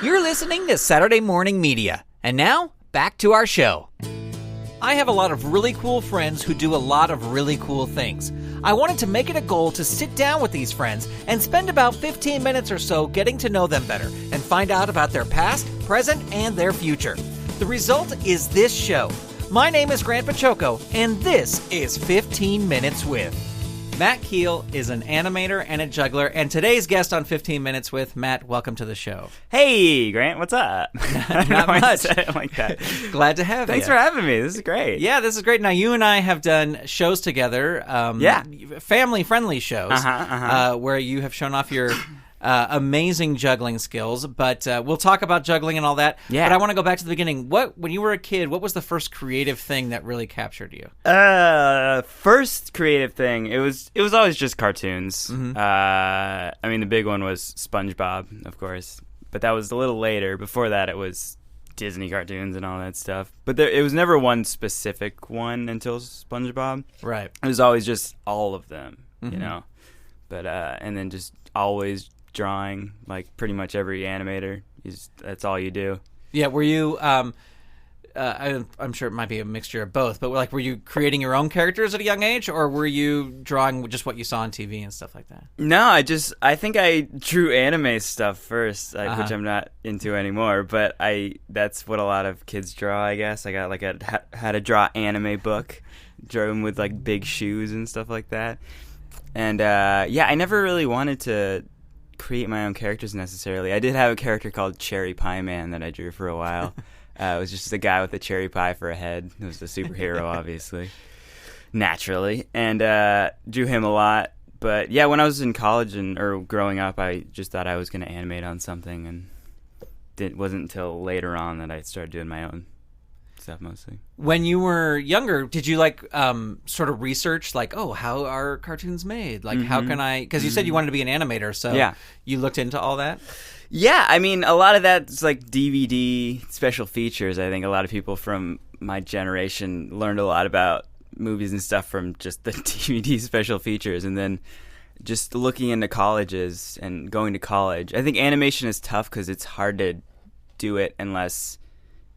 You're listening to Saturday Morning Media. And now, back to our show. I have a lot of really cool friends who do a lot of really cool things. I wanted to make it a goal to sit down with these friends and spend about 15 minutes or so getting to know them better and find out about their past, present, and their future. The result is this show. My name is Grant Baciocco, and this is 15 Minutes With. Matt Keel is an animator and a juggler, and today's guest on 15 Minutes With, Matt, welcome to the show. Hey, Grant, what's up? Not much. Say it like that. Glad to have you. Thanks for having me. This is great. Yeah, this is great. Now, you and I have done shows together, family-friendly shows, where you have shown off your amazing juggling skills, but we'll talk about juggling and all that. Yeah. But I want to go back to the beginning. When you were a kid, what was the first creative thing that really captured you? First creative thing, it was always just cartoons. Mm-hmm. I mean, the big one was SpongeBob, of course, but that was a little later. Before that, it was Disney cartoons and all that stuff. But it was never one specific one until SpongeBob. Right. It was always just all of them, Mm-hmm. you know. But and then just always drawing, like pretty much every animator. That's all you do. Yeah, were you, I'm sure it might be a mixture of both, but were you creating your own characters at a young age, or were you drawing just what you saw on TV and stuff like that? No, I think I drew anime stuff first, which I'm not into anymore, but that's what a lot of kids draw, I guess. I got like a how to draw anime book, drew them with like big shoes and stuff like that. And I never really wanted to create my own characters necessarily. I did have a character called Cherry Pie Man that I drew for a while. It was just a guy with a cherry pie for a head. It was a superhero, obviously, naturally, and drew him a lot. But yeah, when I was in college or growing up, I just thought I was going to animate on something, and it wasn't until later on that I started doing my own stuff mostly. When you were younger, did you sort of research how are cartoons made? How can I? Because you said you wanted to be an animator, so yeah. You looked into all that. Yeah, I mean, a lot of that's like DVD special features. I think a lot of people from my generation learned a lot about movies and stuff from just the DVD special features, and then just looking into colleges and going to college. I think animation is tough because it's hard to do it unless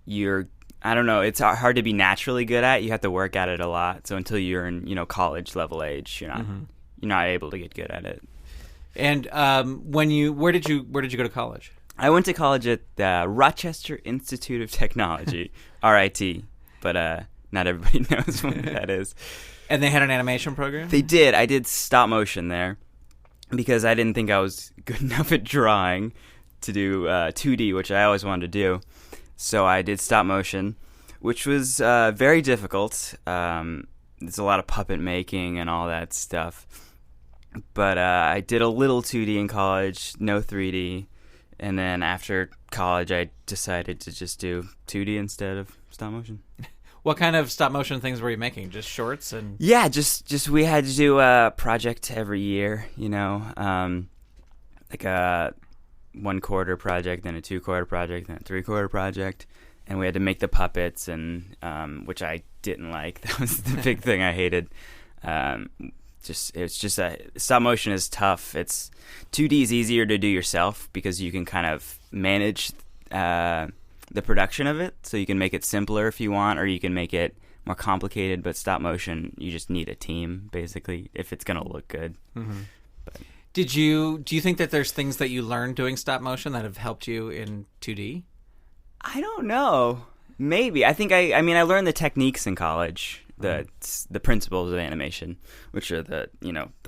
you're, I don't know, it's hard to be naturally good at. You have to work at it a lot. So until you're in, college level age, you're not able to get good at it. And where did you go to college? I went to college at the Rochester Institute of Technology, RIT, but not everybody knows what that is. And they had an animation program? They did. I did stop motion there because I didn't think I was good enough at drawing to do 2D, which I always wanted to do. So I did stop motion, which was very difficult. There's a lot of puppet making and all that stuff. But I did a little 2D in college, no 3D. And then after college, I decided to just do 2D instead of stop motion. What kind of stop motion things were you making? Just shorts? And yeah, just we had to do a project every year, like a 1/4 project, then a 2/4 project, then a 3/4 project. And we had to make the puppets, and which I didn't like. That was the big thing I hated. Stop motion is tough. 2D is easier to do yourself because you can kind of manage the production of it, so you can make it simpler if you want, or you can make it more complicated. But stop motion, you just need a team basically if it's gonna look good. Mm-hmm. But do you think that there's things that you learned doing stop motion that have helped you in 2D? I don't know. Maybe. I think I learned the techniques in college. The principles of animation, which are the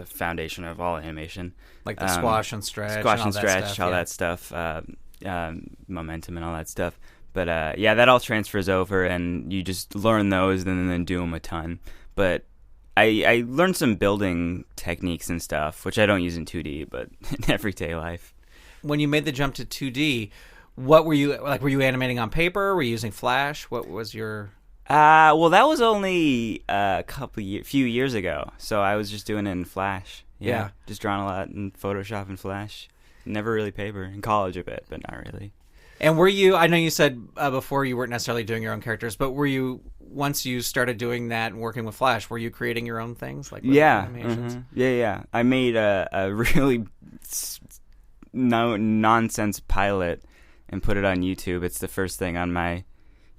foundation of all animation, like the squash and stretch, that stuff, momentum and all that stuff. But that all transfers over, and you just learn those and then do them a ton. But I learned some building techniques and stuff, which I don't use in 2D, but in everyday life. When you made the jump to 2D, what were you like? Were you animating on paper? Were you using Flash? What was your well, that was only a few years ago, so I was just doing it in Flash. Yeah, just drawing a lot in Photoshop and Flash. Never really paper. In college a bit, but not really. And were you, I know you said before you weren't necessarily doing your own characters, but were you, once you started doing that and working with Flash, were you creating your own things? Like animations? Mm-hmm. Yeah. I made a really no-nonsense pilot and put it on YouTube. It's the first thing on my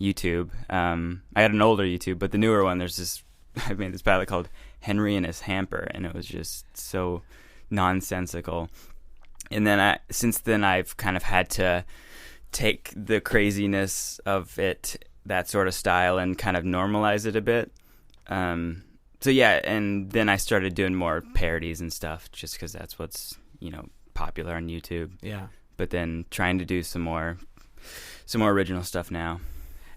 YouTube. I had an older YouTube, but the newer one, I made this pilot called Henry and His Hamper, and it was just so nonsensical. And then since then, I've kind of had to take the craziness of it, that sort of style, and kind of normalize it a bit. So yeah, and then I started doing more parodies and stuff, just because that's what's popular on YouTube. Yeah. But then trying to do some more original stuff now.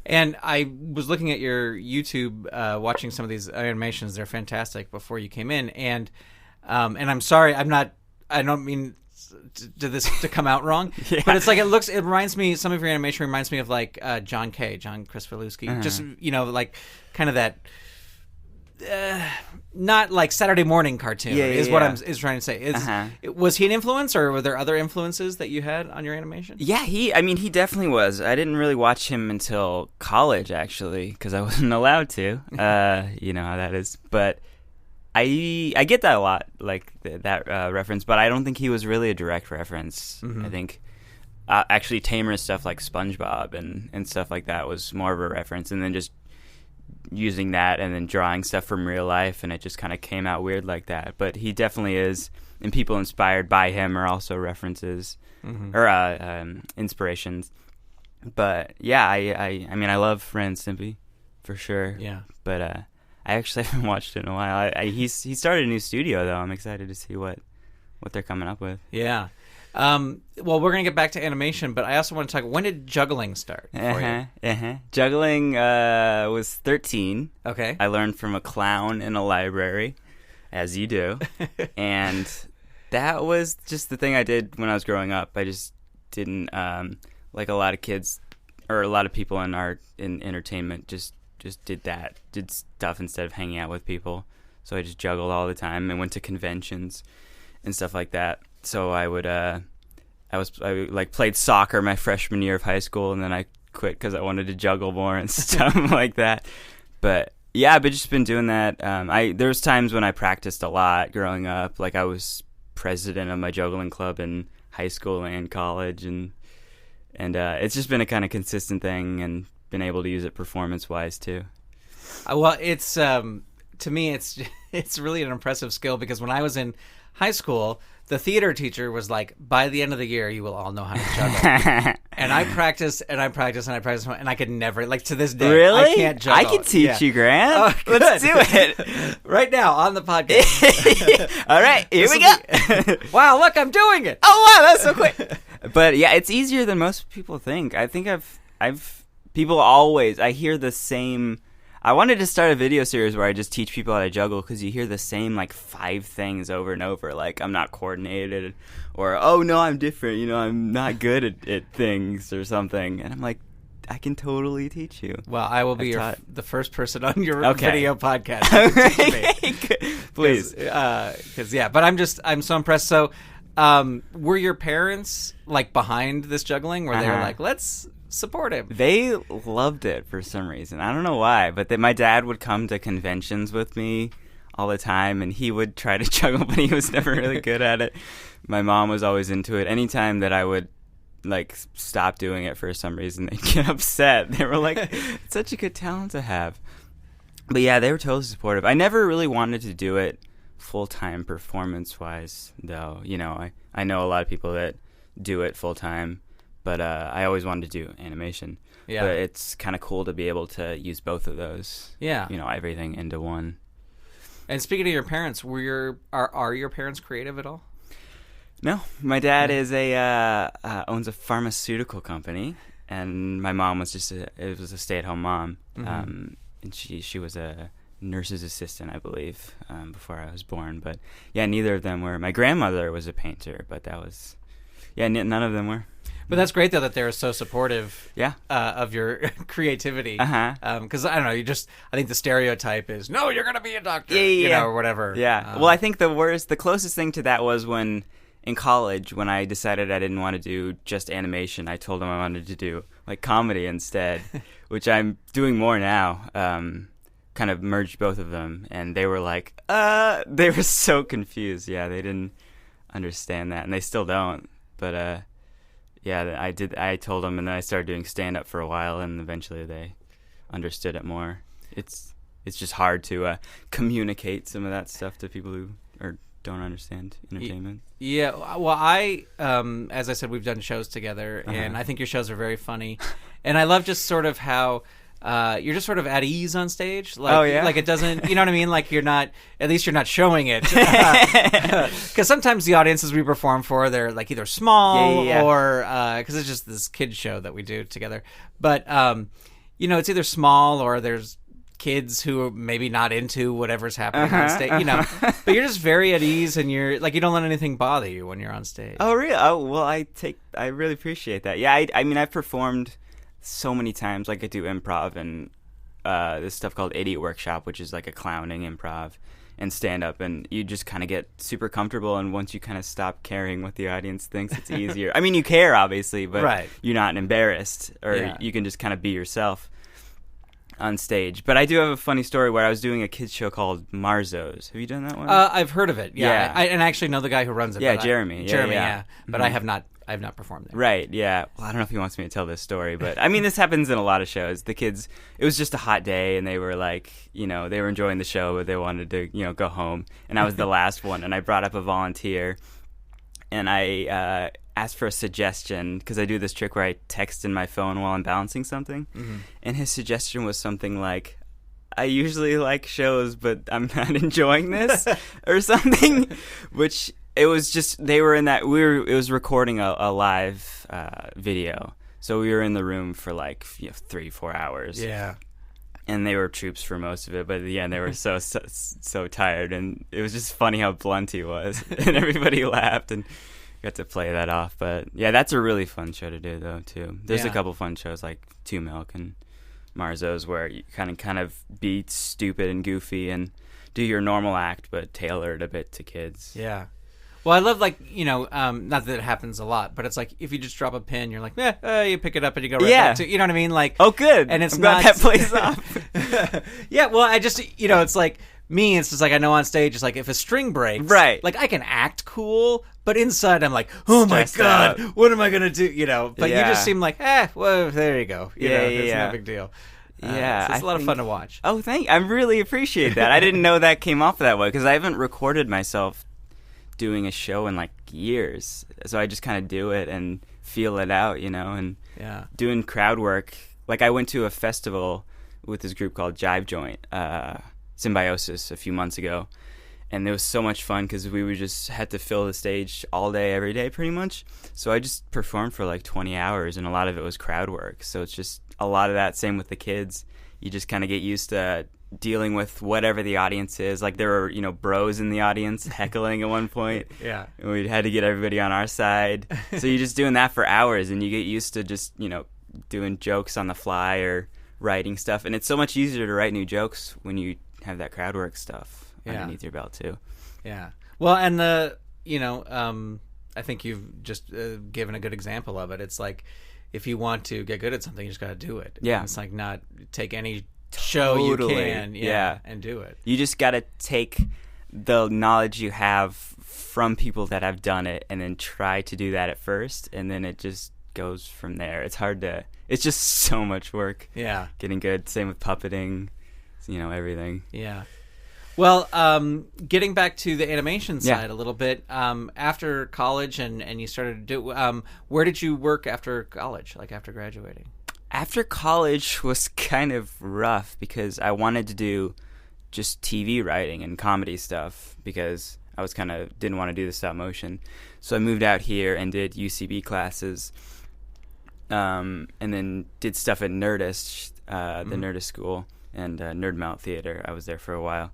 And I was looking at your YouTube, watching some of these animations. They're fantastic. Before you came in, and I'm sorry, I don't mean to come out wrong, yeah. But it's like it reminds me. Some of your animation reminds me of like John Christopher Lusky. Just like kind of that. Not like Saturday morning cartoon is what I'm trying to say. Was he an influence, or were there other influences that you had on your animation? Yeah, he definitely was. I didn't really watch him until college, actually, because I wasn't allowed to. You know how that is. But I get that a lot, like that reference, but I don't think he was really a direct reference. Mm-hmm. I think actually Tamer stuff like SpongeBob and stuff like that was more of a reference, and then just using that and then drawing stuff from real life, and it just kind of came out weird like that. But he definitely is, and people inspired by him are also references or inspirations. But yeah, I mean I love Ren and Stimpy for sure. Yeah, but I actually haven't watched it in a while. He started a new studio though. I'm excited to see what they're coming up with. Yeah. Well, we're going to get back to animation, but I also want to talk, when did juggling start for you? Juggling was 13. Okay. I learned from a clown in a library, as you do. And that was just the thing I did when I was growing up. I just didn't, like a lot of kids, or a lot of people in art, in entertainment, just did stuff instead of hanging out with people. So I just juggled all the time and went to conventions and stuff like that. So I would, I played soccer my freshman year of high school, and then I quit because I wanted to juggle more and stuff like that. But yeah, I've just been doing that. There was times when I practiced a lot growing up. Like I was president of my juggling club in high school and college, and it's just been a kind of consistent thing, and been able to use it performance-wise too. Well, it's to me, it's really an impressive skill, because when I was in high school, the theater teacher was like, by the end of the year, you will all know how to juggle. And I practiced, and I could never, like to this day, really? I can't juggle. I can teach you, Grant. Oh, let's do it. Right now, on the podcast. All right, here we go. Wow, look, I'm doing it. Oh, wow, that's so quick. But yeah, it's easier than most people think. I think people always, I hear the same. I wanted to start a video series where I just teach people how to juggle, because you hear the same like 5 things over and over, like I'm not coordinated, or oh no, I'm different, I'm not good at things or something. And I'm like, I can totally teach you. Well, I will be the first person on your video podcast. Please. Because yeah, but I'm so impressed. So were your parents like behind this juggling, where they were like, let's support him? They loved it for some reason. I don't know why, but my dad would come to conventions with me all the time, and he would try to juggle, but he was never really good at it. My mom was always into it. Anytime that I would like stop doing it for some reason, they'd get upset. They were like, it's such a good talent to have. But yeah, they were totally supportive. I never really wanted to do it full-time performance-wise, though. I know a lot of people that do it full-time. But I always wanted to do animation. Yeah. But it's kind of cool to be able to use both of those. Yeah. Everything into one. And speaking of your parents, are your parents creative at all? No. My dad is owns a pharmaceutical company, and my mom was was a stay-at-home mom. Mm-hmm. And she was a nurse's assistant, I believe, before I was born. But yeah, neither of them were. My grandmother was a painter, but that was, none of them were. But that's great, though, that they're so supportive yeah. Of your creativity. Because, I don't know, I think the stereotype is, no, you're going to be a doctor, or whatever. Yeah. Well, I think the closest thing to that was when, in college, when I decided I didn't want to do just animation, I told them I wanted to do, like, comedy instead, which I'm doing more now. Kind of merged both of them, and they were like, they were so confused. Yeah, they didn't understand that, and they still don't. But, I told them, and then I started doing stand-up for a while, and eventually they understood it more. It's just hard to communicate some of that stuff to people who don't understand entertainment. Yeah, well, I, as I said, we've done shows together, and I think your shows are very funny. And I love just sort of how you're just sort of at ease on stage. Like, like it doesn't, you know what I mean? Like at least you're not showing it. Because sometimes the audiences we perform for, they're like either small or, because it's just this kid show that we do together. But, it's either small or there's kids who are maybe not into whatever's happening on stage, but you're just very at ease, and you're like, you don't let anything bother you when you're on stage. Oh, really? Oh, well, I really appreciate that. Yeah, I mean, I've performed so many times. Like, I do improv and this stuff called Idiot Workshop, which is like a clowning improv and stand-up, and you just kind of get super comfortable, and once you kind of stop caring what the audience thinks, it's easier. I mean, you care, obviously, but you're not embarrassed, or you can just kind of be yourself on stage. But I do have a funny story where I was doing a kids show called Marzo's. Have you done that one? I've heard of it. Yeah. I actually know the guy who runs it. Yeah, Jeremy. Yeah. But I have not performed there. Right. Yeah. Well, I don't know if he wants me to tell this story, but I mean, this happens in a lot of shows. The kids, it was just a hot day, and they were like, they were enjoying the show, but they wanted to, go home. And I was the last one, and I brought up a volunteer, and I asked for a suggestion, because I do this trick where I text in my phone while I'm balancing something. And his suggestion was something like, I usually like shows, but I'm not enjoying this, or something, which it was just, they were in that, it was recording a live video. So we were in the room for like 3-4 hours. Yeah. And they were troops for most of it, but at the end they were so tired, and it was just funny how blunt he was, and everybody laughed, and got to play that off. But yeah, that's a really fun show to do, though, too. There's a couple fun shows like Two Milk and Marzo's where you kind of be stupid and goofy and do your normal act, but tailor it a bit to kids. Yeah. Well, I love, like, not that it happens a lot, but it's like if you just drop a pin, you're like, you pick it up and you go right back to, you know what I mean? Like, oh, good. And it's I'm not glad that plays off. Yeah, well, I just, it's like me, it's just like I know on stage, it's like if a string breaks, right? Like I can act cool, but inside I'm like, oh my God, what am I going to do? But you just seem like, well, there you go. It's no big deal. Yeah, it's a lot of fun to watch. Oh, I really appreciate that. I didn't know that came off that way, because I haven't recorded myself doing a show in like years, so I just kind of do it and feel it out, and doing crowd work. Like, I went to a festival with this group called Jive Joint, Symbiosis, a few months ago, and it was so much fun because we just had to fill the stage all day, every day, pretty much. So I just performed for like 20 hours, and a lot of it was crowd work. So it's just a lot of that. Same with the kids. You just kind of get used to dealing with whatever the audience is. Like, there were, bros in the audience heckling at one point. Yeah. And we had to get everybody on our side. So you're just doing that for hours, and you get used to just, doing jokes on the fly or writing stuff. And it's so much easier to write new jokes when you have that crowd work stuff underneath your belt too. Yeah. Well, and I think you've just given a good example of it. It's like, if you want to get good at something, you just got to do it. Yeah. And it's like, not take any show you can and do it. You just got to take the knowledge you have from people that have done it and then try to do that at first, and then it just goes from there. It's just so much work. Yeah. Getting good. Same with puppeting, everything. Yeah. Well, getting back to the animation side a little bit, after college and you started to do, where did you work after college, like after graduating? After college was kind of rough because I wanted to do just TV writing and comedy stuff because I was didn't want to do the stop motion. So I moved out here and did UCB classes, and then did stuff at Nerdist, the Nerdist school, and Nerdmount Theater. I was there for a while,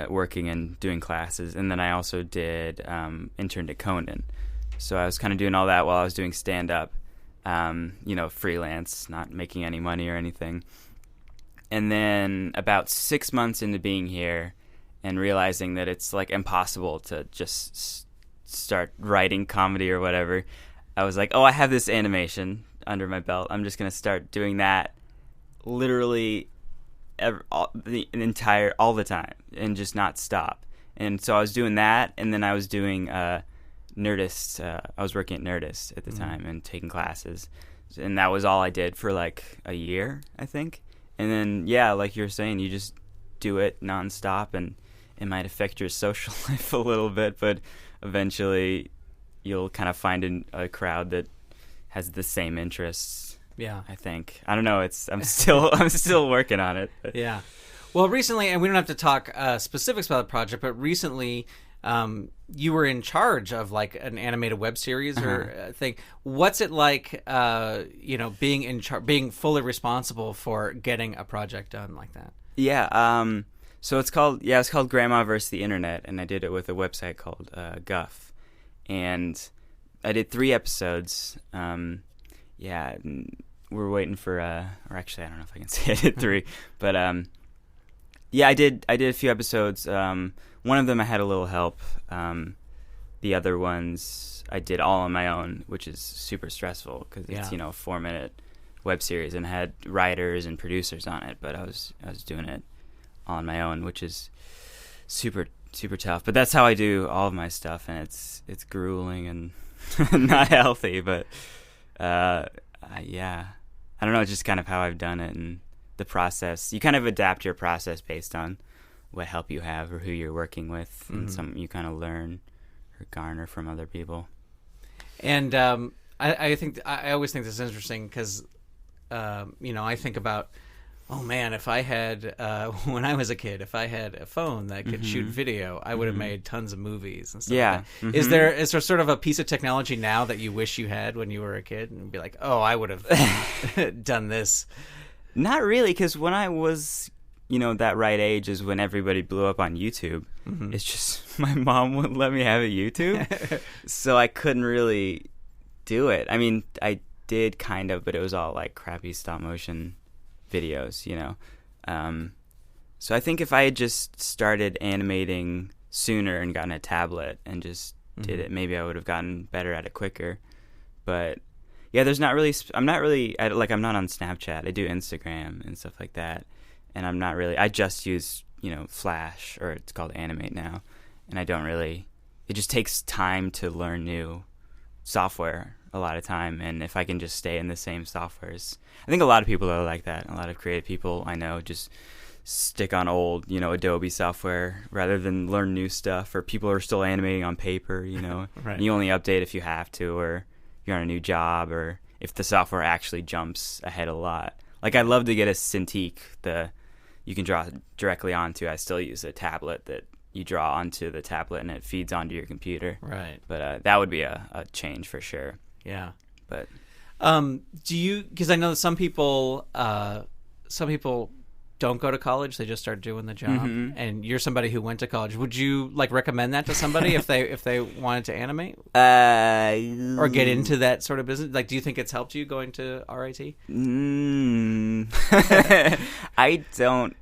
working and doing classes. And then I also did interned at Conan. So I was kind of doing all that while I was doing stand-up. Freelance, not making any money or anything. And then about 6 months into being here and realizing that it's like impossible to just start writing comedy or whatever, I was like, I have this animation under my belt. I'm just going to start doing that literally all the time and just not stop. And so I was doing that, and then I was doing Nerdist. I was working at Nerdist at the time and taking classes, and that was all I did for like a year, I think. And then, yeah, like you were saying, you just do it nonstop, and it might affect your social life a little bit, but eventually you'll kind of find a crowd that has the same interests. Yeah, I think. I don't know. I'm still working on it. But. Yeah. Well, recently, and we don't have to talk specifics about the project, but recently you were in charge of like an animated web series or thing. What's it like, being fully responsible for getting a project done like that? Yeah. So it's called Grandma vs. the Internet, and I did it with a website called Guff, and I did 3 episodes. Yeah, we're waiting for or actually I don't know if I can say I did 3, but yeah, I did a few episodes. One of them I had a little help. The other ones I did all on my own, which is super stressful because it's a 4-minute web series and had writers and producers on it. But I was doing it all on my own, which is super tough. But that's how I do all of my stuff, and it's grueling and not healthy. But yeah, I don't know. It's just kind of how I've done it, and the process. You kind of adapt your process based on what help you have or who you're working with, and some you kind of learn or garner from other people. And I think I always think this is interesting because I think about, oh man, if I had when I was a kid, if I had a phone that could shoot video, I would have made tons of movies and stuff. Yeah. Like that. Is there sort of a piece of technology now that you wish you had when you were a kid and be like, oh, I would have done this? Not really, because when I was, that right age is when everybody blew up on YouTube. It's just my mom wouldn't let me have a YouTube, so I couldn't really do it. I mean, I did kind of, but it was all like crappy stop motion videos, So I think if I had just started animating sooner and gotten a tablet and just did it, maybe I would have gotten better at it quicker. But yeah, I'm not on Snapchat. I do Instagram and stuff like that. And I just use, Flash, or it's called Animate now. And it just takes time to learn new software a lot of time. And if I can just stay in the same softwares, I think a lot of people are like that. A lot of creative people I know just stick on old, Adobe software rather than learn new stuff. Or people are still animating on paper, Right. And you only update if you have to, or you're on a new job, or if the software actually jumps ahead a lot. Like, I'd love to get a Cintiq, you can draw directly onto. I still use a tablet that you draw onto the tablet and it feeds onto your computer. Right. But that would be a change for sure. Yeah. But because I know that some people don't go to college, they just start doing the job, and you're somebody who went to college. Would you recommend that to somebody if they wanted to animate or get into that sort of business? Like, do you think it's helped you going to RIT? I don't.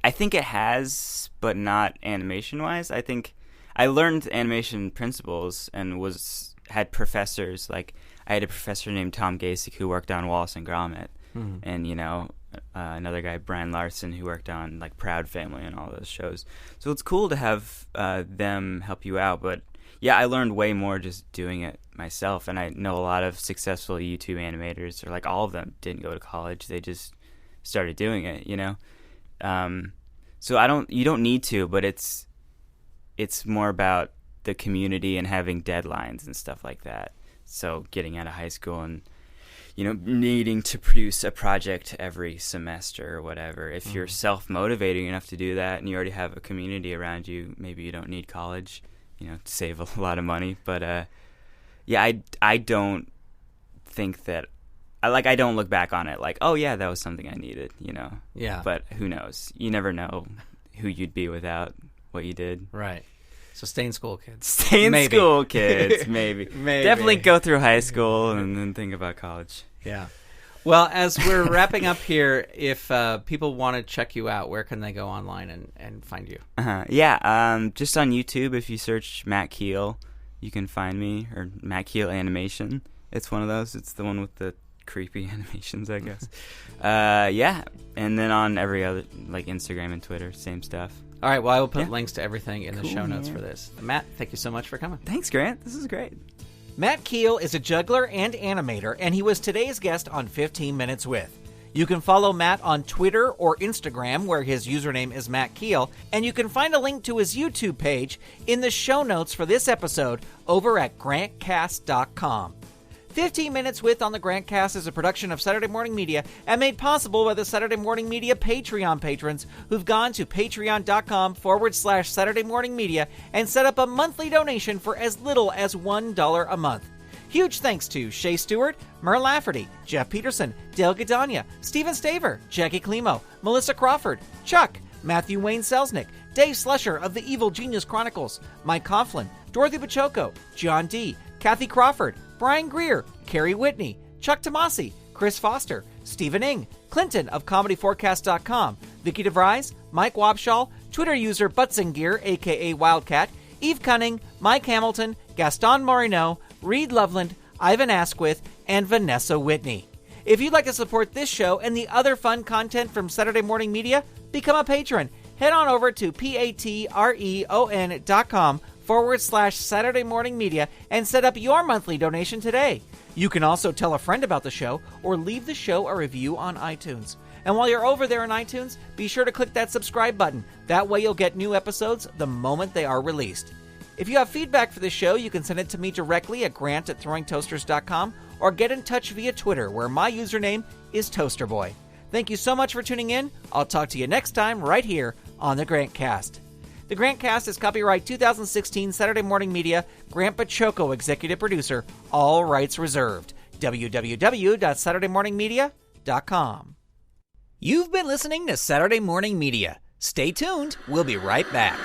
I think it has, but not animation wise. I think I learned animation principles and had professors. Like, I had a professor named Tom Gasick who worked on Wallace and Gromit, and another guy, Brian Larson, who worked on like Proud Family and all those shows. So it's cool to have them help you out. But yeah, I learned way more just doing it myself. And I know a lot of successful YouTube animators, or like all of them, didn't go to college. They just started doing it, So you don't need to, but it's more about the community and having deadlines and stuff like that. So getting out of high school and needing to produce a project every semester or whatever. If you're self-motivating enough to do that and you already have a community around you, maybe you don't need college, to save a lot of money. But yeah, I don't think that I don't look back on it like, oh yeah, that was something I needed, Yeah. But who knows? You never know who you'd be without what you did. Right. So stay in school, kids. Stay in school, kids. Maybe. Definitely go through high school and then think about college. Yeah. Well, as we're wrapping up here, if people want to check you out, where can they go online and find you? Yeah, just on YouTube, if you search Matt Keel, you can find me, or Matt Keel Animation. It's one of those. It's the one with the creepy animations, I guess. Yeah, and then on every other, like Instagram and Twitter, same stuff. All right, well, I will put links to everything in the show notes man. for this. Matt, thank you so much for coming. Thanks, Grant. This is great. Matt Keel is a juggler and animator, and he was today's guest on 15 Minutes With. You can follow Matt on Twitter or Instagram, where his username is Matt Keel, and you can find a link to his YouTube page in the show notes for this episode over at GrantCast.com. 15 Minutes With on the GrantCast is a production of Saturday Morning Media and made possible by the Saturday Morning Media Patreon patrons who've gone to patreon.com/Saturday Morning Media and set up a monthly donation for as little as $1 a month. Huge thanks to Shay Stewart, Merle Lafferty, Jeff Peterson, Dale Gadania, Stephen Staver, Jackie Climo, Melissa Crawford, Chuck, Matthew Wayne Selznick, Dave Slusher of the Evil Genius Chronicles, Mike Coughlin, Dorothy Baciocco, John D., Kathy Crawford, Brian Greer, Carrie Whitney, Chuck Tomasi, Chris Foster, Stephen Ing, Clinton of ComedyForecast.com, Vicky DeVries, Mike Wobschall, Twitter user Butzingear, a.k.a. Wildcat, Eve Cunning, Mike Hamilton, Gaston Marino, Reed Loveland, Ivan Asquith, and Vanessa Whitney. If you'd like to support this show and the other fun content from Saturday Morning Media, become a patron. Head on over to patreon.com/Saturday Morning Media and set up your monthly donation today. You can also tell a friend about the show or leave the show a review on iTunes. And while you're over there on iTunes, be sure to click that subscribe button. That way you'll get new episodes the moment they are released. If you have feedback for the show, you can send it to me directly at grant@throwingtoasters.com or get in touch via Twitter, where my username is ToasterBoy. Thank you so much for tuning in. I'll talk to you next time right here on the GrantCast. The GrantCast is copyright 2016 Saturday Morning Media, Grant Baciocco, executive producer, all rights reserved. www.saturdaymorningmedia.com. You've been listening to Saturday Morning Media. Stay tuned. We'll be right back.